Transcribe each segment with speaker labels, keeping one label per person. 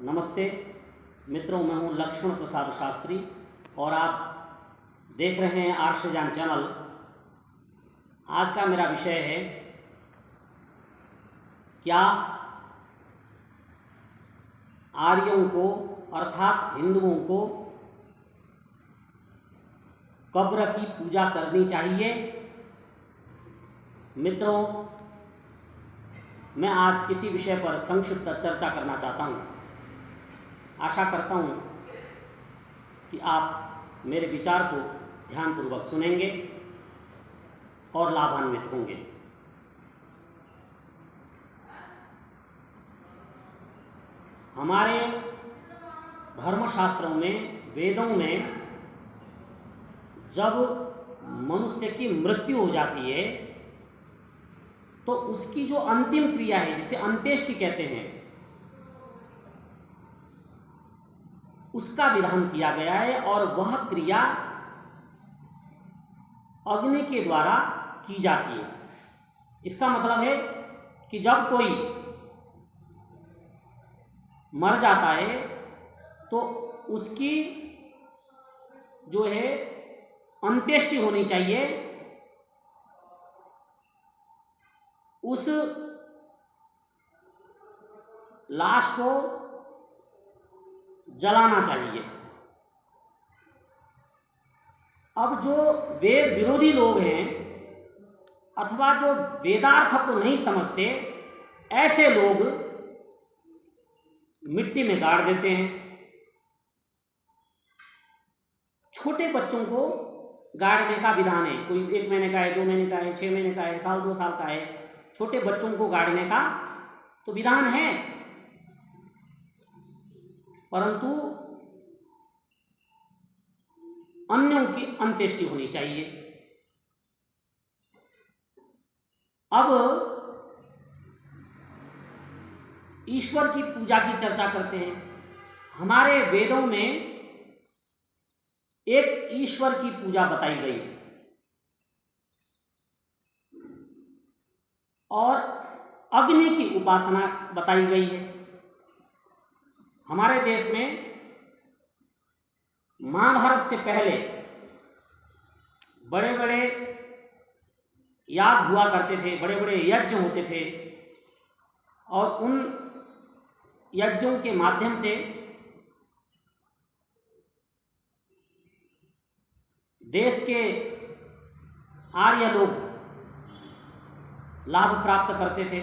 Speaker 1: नमस्ते मित्रों, मैं हूं लक्ष्मण प्रसाद शास्त्री और आप देख रहे हैं आर्षज्ञान चैनल। आज का मेरा विषय है, क्या आर्यों को अर्थात हिंदुओं को कब्र की पूजा करनी चाहिए। मित्रों, मैं आज इसी विषय पर संक्षिप्त चर्चा करना चाहता हूँ। आशा करता हूँ कि आप मेरे विचार को ध्यानपूर्वक सुनेंगे और लाभान्वित होंगे। हमारे धर्मशास्त्रों में, वेदों में, जब मनुष्य की मृत्यु हो जाती है तो उसकी जो अंतिम क्रिया है, जिसे अंत्येष्टि कहते हैं, उसका विधान किया गया है और वह क्रिया अग्नि के द्वारा की जाती है। इसका मतलब है कि जब कोई मर जाता है तो उसकी जो है अंत्येष्टि होनी चाहिए, उस लाश को जलाना चाहिए। अब जो वेद विरोधी लोग हैं अथवा जो वेदार्थ को नहीं समझते, ऐसे लोग मिट्टी में गाड़ देते हैं। छोटे बच्चों को गाड़ने का विधान है, कोई 1 महीने का है, 2 महीने का है, 6 महीने का है, साल 2 साल का है, छोटे बच्चों को गाड़ने का तो विधान है, परंतु अन्यों की अंत्येष्टि होनी चाहिए। अब ईश्वर की पूजा की चर्चा करते हैं। हमारे वेदों में एक ईश्वर की पूजा बताई गई है और अग्नि की उपासना बताई गई है। हमारे देश में महाभारत से पहले बड़े बड़े याग हुआ करते थे, बड़े बड़े यज्ञ होते थे और उन यज्ञों के माध्यम से देश के आर्य लोग लाभ प्राप्त करते थे,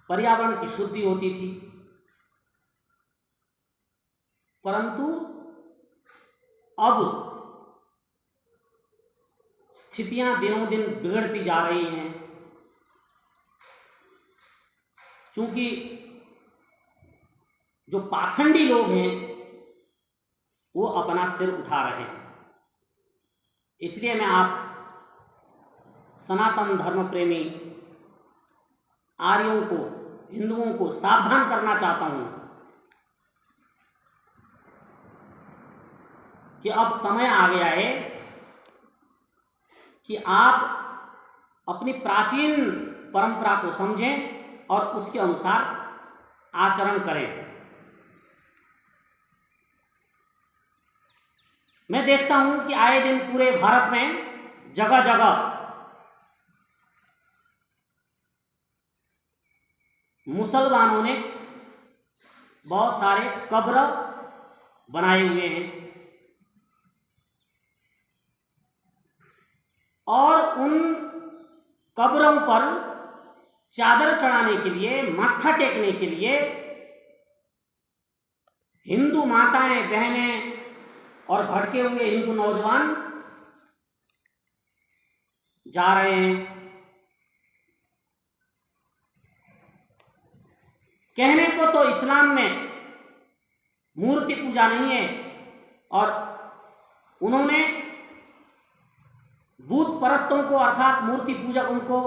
Speaker 1: पर्यावरण की शुद्धि होती थी। परंतु अब स्थितियां दिनों दिन बिगड़ती जा रही हैं, क्योंकि जो पाखंडी लोग हैं वो अपना सिर उठा रहे हैं। इसलिए मैं आप सनातन धर्म प्रेमी आर्यों को, हिंदुओं को सावधान करना चाहता हूं कि अब समय आ गया है कि आप अपनी प्राचीन परंपरा को समझें और उसके अनुसार आचरण करें। मैं देखता हूं कि आए दिन पूरे भारत में जगह जगह मुसलमानों ने बहुत सारे कब्र बनाए हुए हैं और उन कब्रों पर चादर चढ़ाने के लिए, माथा टेकने के लिए हिंदू माताएं, बहनें और भटके हुए हिंदू नौजवान जा रहे हैं। कहने को तो इस्लाम में मूर्ति पूजा नहीं है और उन्होंने भूत परस्तों को अर्थात मूर्ति पूजकों को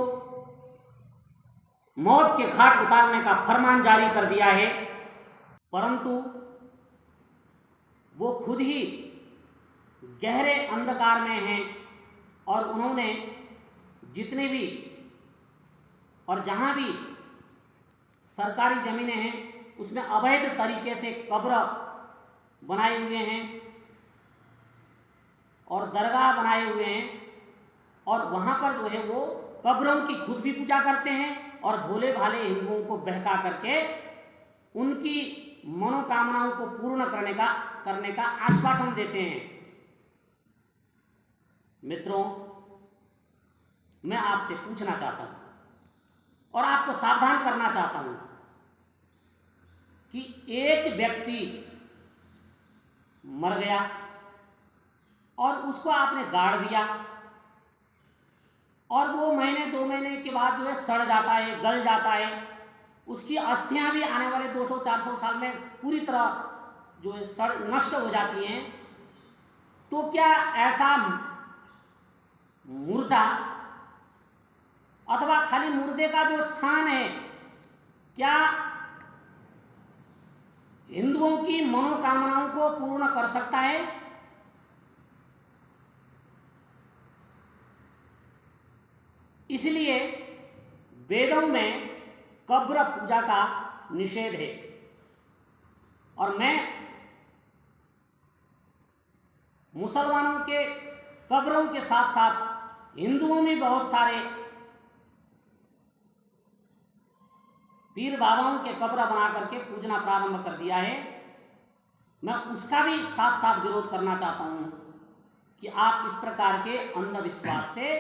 Speaker 1: मौत के घाट उतारने का फरमान जारी कर दिया है, परंतु वो खुद ही गहरे अंधकार में हैं और उन्होंने जितने भी और जहां भी सरकारी ज़मीनें हैं उसमें अवैध तरीके से कब्र बनाए हुए हैं और दरगाह बनाए हुए हैं, और वहाँ पर जो है वो कब्रों की खुद भी पूजा करते हैं और भोले भाले हिंदुओं को बहका करके उनकी मनोकामनाओं को पूर्ण करने का आश्वासन देते हैं। मित्रों, मैं आपसे पूछना चाहता हूं और आपको सावधान करना चाहता हूं कि एक व्यक्ति मर गया और उसको आपने गाड़ दिया और वो महीने 2 महीने के बाद जो है सड़ जाता है, गल जाता है, उसकी अस्थियां भी आने वाले 200-400 साल में पूरी तरह जो है सड़ नष्ट हो जाती हैं। तो क्या ऐसा मुर्दा अथवा खाली मुर्दे का जो स्थान है, क्या हिंदुओं की मनोकामनाओं को पूर्ण कर सकता है? इसलिए वेदों में कब्र पूजा का निषेध है। और मैं मुसलमानों के कब्रों के साथ साथ हिंदुओं में बहुत सारे पीर बाबाओं के कब्र बना करके पूजना प्रारंभ कर दिया है। मैं उसका भी साथ साथ विरोध करना चाहता हूं कि आप इस प्रकार के अंधविश्वास से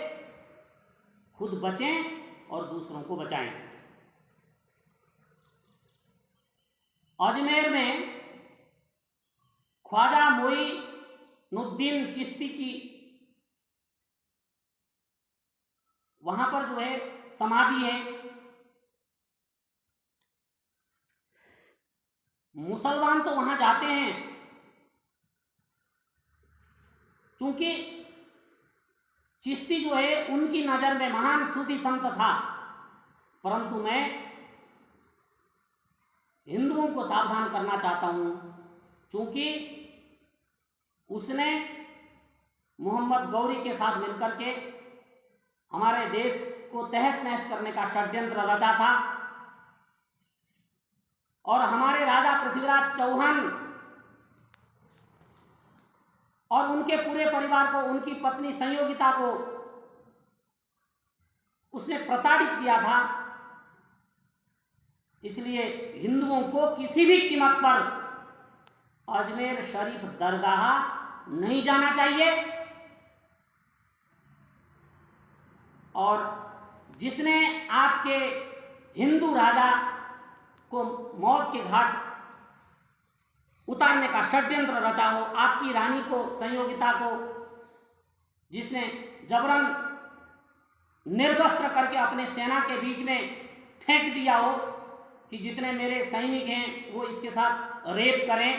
Speaker 1: खुद बचें और दूसरों को बचाएं। अजमेर में ख्वाजा मोइनुद्दीन चिश्ती की वहां पर जो है समाधि है। मुसलमान तो वहां जाते हैं क्योंकि चिश्ती जो है उनकी नजर में महान सूफी संत था, परंतु मैं हिंदुओं को सावधान करना चाहता हूं क्योंकि उसने मोहम्मद गौरी के साथ मिलकर के हमारे देश को तहस नहस करने का षड्यंत्र रचा था और हमारे राजा पृथ्वीराज चौहान और उनके पूरे परिवार को, उनकी पत्नी संयोगिता को उसने प्रताड़ित किया था। इसलिए हिंदुओं को किसी भी कीमत पर अजमेर शरीफ दरगाह नहीं जाना चाहिए। और जिसने आपके हिंदू राजा को मौत के घाट उतारने का षड्यंत्र रचा हो, आपकी रानी को, संयोगिता को जिसने जबरन निर्वस्त्र करके अपने सेना के बीच में फेंक दिया हो कि जितने मेरे सैनिक हैं वो इसके साथ रेप करें,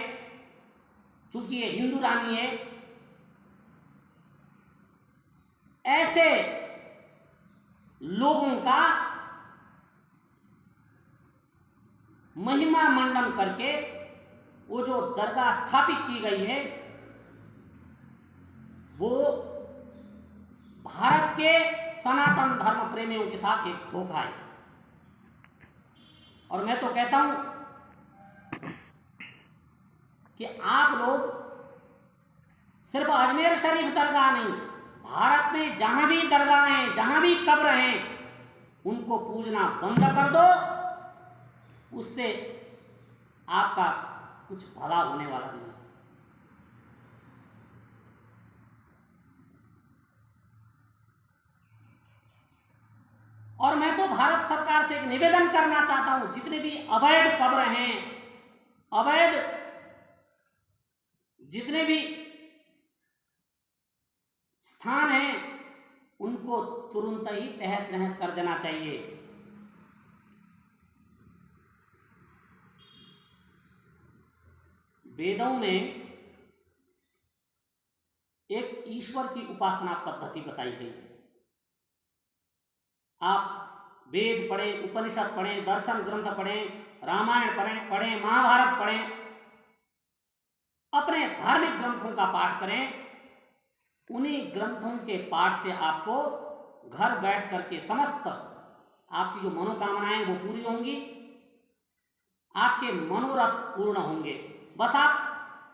Speaker 1: चूंकि ये हिंदू रानी है। ऐसे लोगों का महिमा मंडन करके वो जो दरगाह स्थापित की गई है वो भारत के सनातन धर्म प्रेमियों के साथ एक धोखा है। और मैं तो कहता हूं कि आप लोग सिर्फ अजमेर शरीफ दरगाह नहीं, भारत में जहां भी दरगाह हैं, जहां भी कब्र हैं, उनको पूजना बंद कर दो। उससे आपका कुछ भला होने वाला नहीं है। और मैं तो भारत सरकार से एक निवेदन करना चाहता हूं, जितने भी अवैध कब्र हैं, अवैध जितने भी स्थान हैं, उनको तुरंत ही तहस नहस कर देना चाहिए। वेदों में एक ईश्वर की उपासना पद्धति बताई गई है। आप वेद पढ़ें, उपनिषद पढ़ें, दर्शन ग्रंथ पढ़ें, रामायण पढ़ें, महाभारत पढ़ें, अपने धार्मिक ग्रंथों का पाठ करें। उन्हीं ग्रंथों के पाठ से आपको घर बैठ करके समस्त आपकी जो मनोकामनाएं वो पूरी होंगी आपके मनोरथ पूर्ण होंगे। बस आप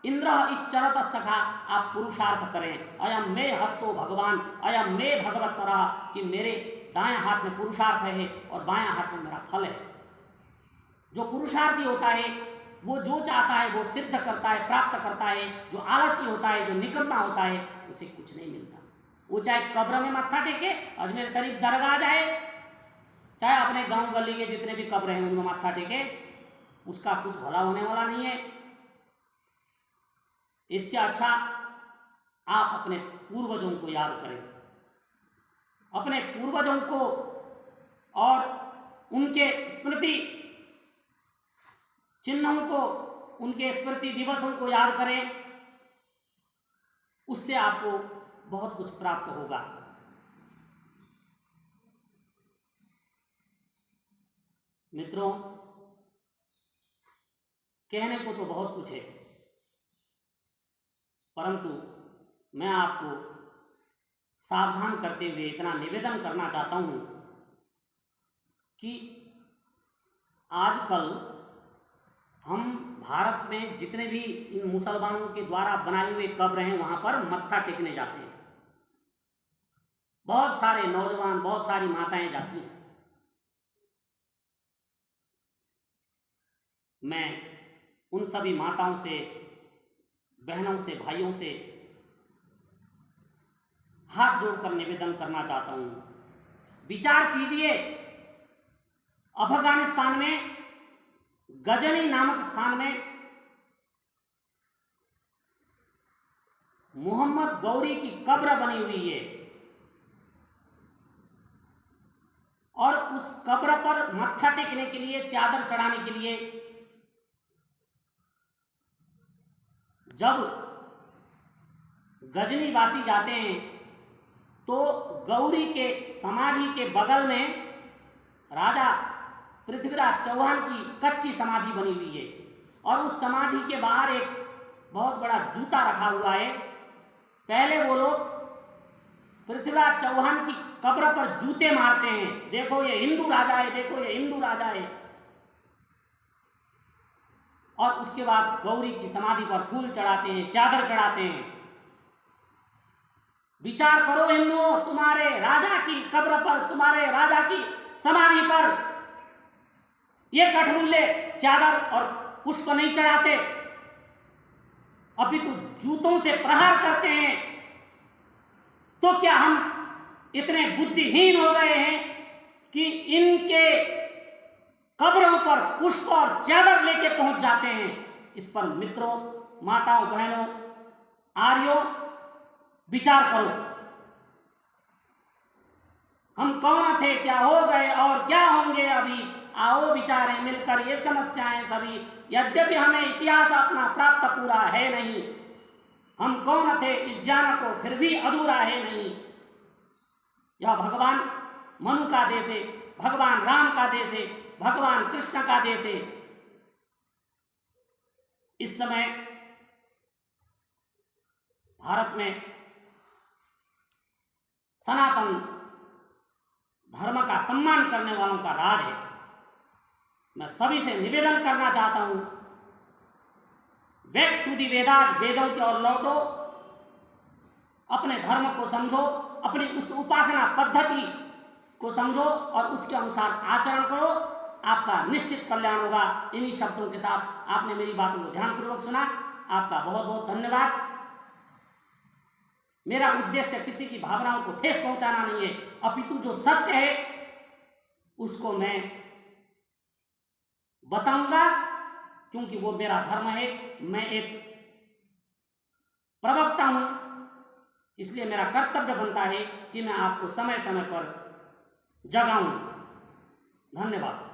Speaker 1: इंद्र इच्चरत सखा, आप पुरुषार्थ करें। अयम मे हस्तो भगवान, अयम मे भगवत तरह, कि मेरे दाएं हाथ में पुरुषार्थ है और बाएं हाथ में मेरा फल है। जो पुरुषार्थी होता है वो जो चाहता है वो सिद्ध करता है, प्राप्त करता है। जो आलसी होता है, जो निकम्मा होता है, उसे कुछ नहीं मिलता। वो चाहे कब्र में मत्था टेके, अजमेर शरीफ दरगाह जाए, चाहे अपने गांव गली के जितने भी कब्र हैं उनमें मत्था टेके, उसका कुछ भला होने वाला नहीं है। इससे अच्छा आप अपने पूर्वजों को याद करें, अपने पूर्वजों को और उनके स्मृति चिन्हों को, उनके स्मृति दिवसों को याद करें। उससे आपको बहुत कुछ प्राप्त होगा। मित्रों, कहने को तो बहुत कुछ है, परंतु मैं आपको सावधान करते हुए इतना निवेदन करना चाहता हूं कि आजकल हम भारत में जितने भी इन मुसलमानों के द्वारा बनाए हुए कब्र हैं वहां पर मत्था टेकने जाते हैं। बहुत सारे नौजवान, बहुत सारी माताएं जाती हैं। मैं उन सभी माताओं से, बहनों से, भाइयों से हाथ जोड़कर निवेदन करना चाहता हूं, विचार कीजिए। अफगानिस्तान में गजनी नामक स्थान में मोहम्मद गौरी की कब्र बनी हुई है और उस कब्र पर मत्था टेकने के लिए, चादर चढ़ाने के लिए जब गजनी वासी जाते हैं तो गौरी के समाधि के बगल में राजा पृथ्वीराज चौहान की कच्ची समाधि बनी हुई है और उस समाधि के बाहर एक बहुत बड़ा जूता रखा हुआ है। पहले वो लोग पृथ्वीराज चौहान की कब्र पर जूते मारते हैं, देखो ये हिंदू राजा है, देखो ये हिंदू राजा है। और उसके बाद गौरी की समाधि पर फूल चढ़ाते हैं, चादर चढ़ाते हैं। विचार करो हिंदुओं, तुम्हारे राजा की कब्र पर, तुम्हारे राजा की समाधि पर ये कठमुल्ले चादर और पुष्प नहीं चढ़ाते, अपितु जूतों से प्रहार करते हैं। तो क्या हम इतने बुद्धिहीन हो गए हैं कि इनके कब्रों पर पुष्प और चादर लेके पहुंच जाते हैं? इस पर मित्रों, माताओं, बहनों, आर्यों, विचार करो। हम कौन थे, क्या हो गए और क्या होंगे अभी? आओ विचारें मिलकर ये समस्याएं सभी। यद्यपि हमें इतिहास अपना प्राप्त पूरा है नहीं, हम कौन थे इस ज्ञान को फिर भी अधूरा है नहीं। यह भगवान मनु का देश है, भगवान राम का देश है, भगवान कृष्ण का देश है। इस समय भारत में सनातन धर्म का सम्मान करने वालों का राज है। मैं सभी से निवेदन करना चाहता हूं, बैक टू दी वेदास, वेदों की ओर लौटो, अपने धर्म को समझो, अपनी उस उपासना पद्धति को समझो और उसके अनुसार आचरण करो। आपका निश्चित कल्याण होगा। इन्हीं शब्दों के साथ आपने मेरी बातों को ध्यानपूर्वक सुना, आपका बहुत बहुत धन्यवाद। मेरा उद्देश्य किसी की भावनाओं को ठेस पहुंचाना नहीं है, अपितु जो सत्य है उसको मैं बताऊंगा, क्योंकि वो मेरा धर्म है। मैं एक प्रवक्ता हूं, इसलिए मेरा कर्तव्य बनता है कि मैं आपको समय समय पर जगाऊं। धन्यवाद।